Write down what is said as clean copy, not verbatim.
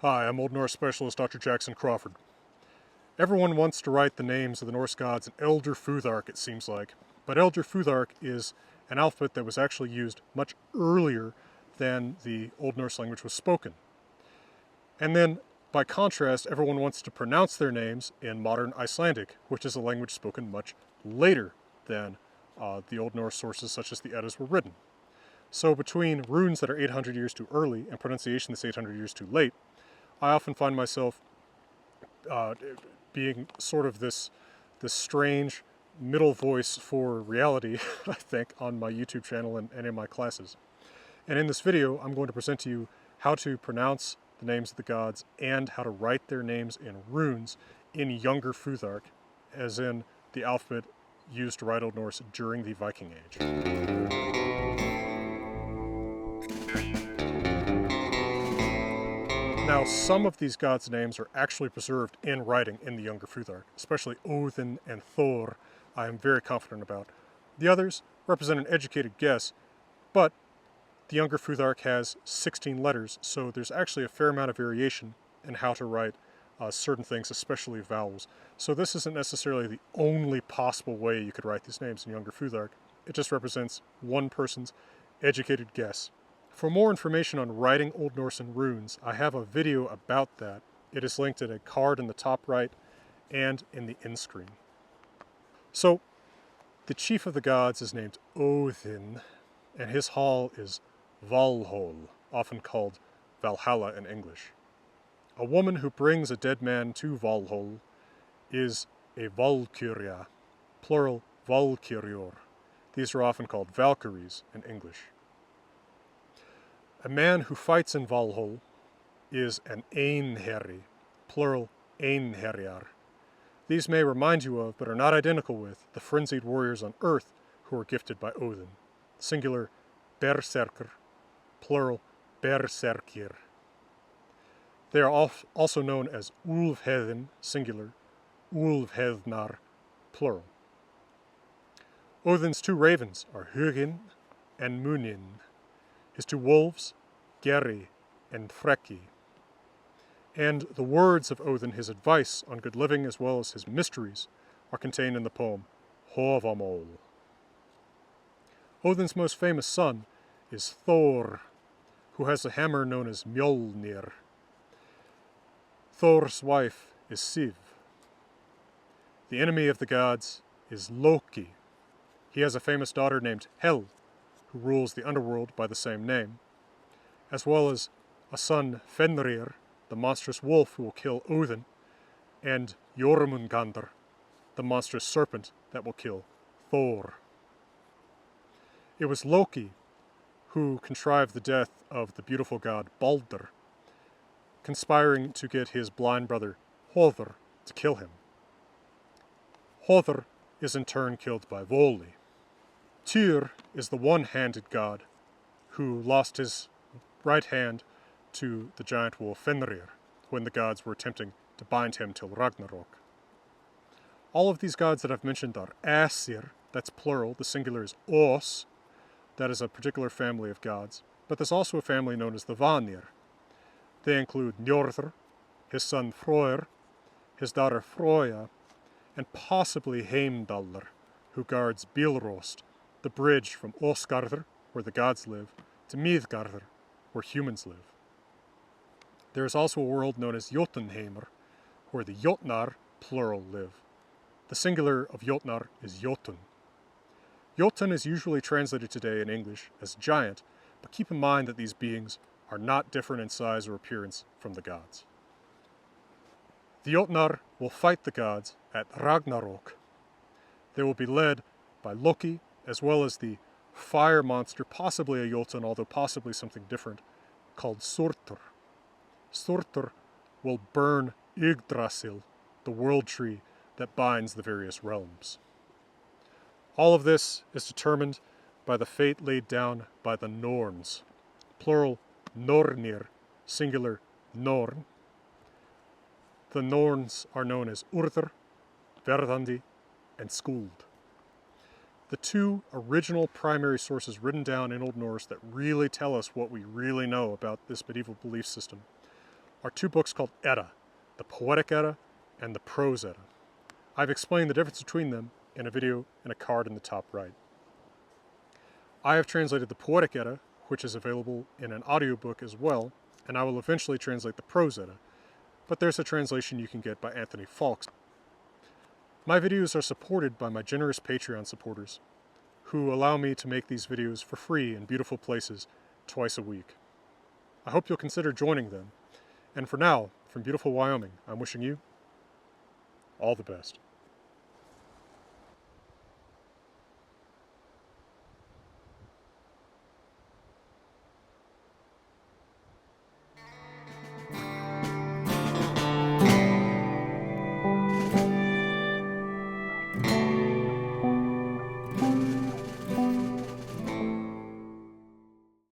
Hi, I'm Old Norse specialist Dr. Jackson Crawford. Everyone wants to write the names of the Norse gods in Elder Futhark, it seems like. But Elder Futhark is an alphabet that was actually used much earlier than the Old Norse language was spoken. And then, by contrast, everyone wants to pronounce their names in modern Icelandic, which is a language spoken much later than the Old Norse sources such as the Eddas were written. So between runes that are 800 years too early and pronunciation that's 800 years too late, I often find myself being sort of this strange middle voice for reality, I think, on my YouTube channel and in my classes. And in this video, I'm going to present to you how to pronounce the names of the gods and how to write their names in runes in Younger Futhark, as in the alphabet used to write Old Norse during the Viking Age. Now, some of these gods' names are actually preserved in writing in the Younger Futhark, especially Odin and Thor, I am very confident about. The others represent an educated guess, but the Younger Futhark has 16 letters, so there's actually a fair amount of variation in how to write certain things, especially vowels. So this isn't necessarily the only possible way you could write these names in Younger Futhark. It just represents one person's educated guess. For more information on writing Old Norse in runes, I have a video about that. It is linked at a card in the top right and in the end screen. So, the chief of the gods is named Odin, and his hall is Valhall, often called Valhalla in English. A woman who brings a dead man to Valhall is a Valkyria, plural Valkyrior. These are often called Valkyries in English. A man who fights in Valhall is an Einherji, plural Einherjar. These may remind you of, but are not identical with, the frenzied warriors on Earth who were gifted by Odin, singular Berserker, plural Berserkir. They are also known as Ulfhedin, singular, Ulfhednar, plural. Odin's two ravens are Hugin and Munin. His two wolves, Geri and Freki. And the words of Odin, his advice on good living as well as his mysteries, are contained in the poem Hávamál. Odin's most famous son is Thor, who has a hammer known as Mjolnir. Thor's wife is Sif. The enemy of the gods is Loki. He has a famous daughter named Hel, who rules the underworld by the same name, as well as a son Fenrir, the monstrous wolf who will kill Odin, and Jormungandr, the monstrous serpent that will kill Thor. It was Loki who contrived the death of the beautiful god Balder, conspiring to get his blind brother Hother to kill him. Hother is in turn killed by Voli. Tyr is the one-handed god who lost his right hand to the giant wolf Fenrir when the gods were attempting to bind him till Ragnarok. All of these gods that I've mentioned are Asir, that's plural, the singular is Os, that is a particular family of gods, but there's also a family known as the Vanir. They include Njordr, his son Freyr, his daughter Froya, and possibly Heimdallr, who guards Bilrost, the bridge from Osgardr, where the gods live, to Midgardr, where humans live. There is also a world known as Jotunheimr, where the Jotnar, plural, live. The singular of Jotnar is Jotun. Jotun is usually translated today in English as giant, but keep in mind that these beings are not different in size or appearance from the gods. The Jotnar will fight the gods at Ragnarok. They will be led by Loki, as well as the fire monster, possibly a Jotun, although possibly something different, called Surtur. Surtur will burn Yggdrasil, the world tree that binds the various realms. All of this is determined by the fate laid down by the Norns, plural Nornir, singular Norn. The Norns are known as Urður, Verdandi, and Skuld. The two original primary sources written down in Old Norse that really tell us what we really know about this medieval belief system are two books called Edda, the Poetic Edda and the Prose Edda. I've explained the difference between them in a video in a card in the top right. I have translated the Poetic Edda, which is available in an audiobook as well, and I will eventually translate the Prose Edda, but there's a translation you can get by Anthony Falks. My videos are supported by my generous Patreon supporters, who allow me to make these videos for free in beautiful places twice a week. I hope you'll consider joining them, and for now, from beautiful Wyoming, I'm wishing you all the best.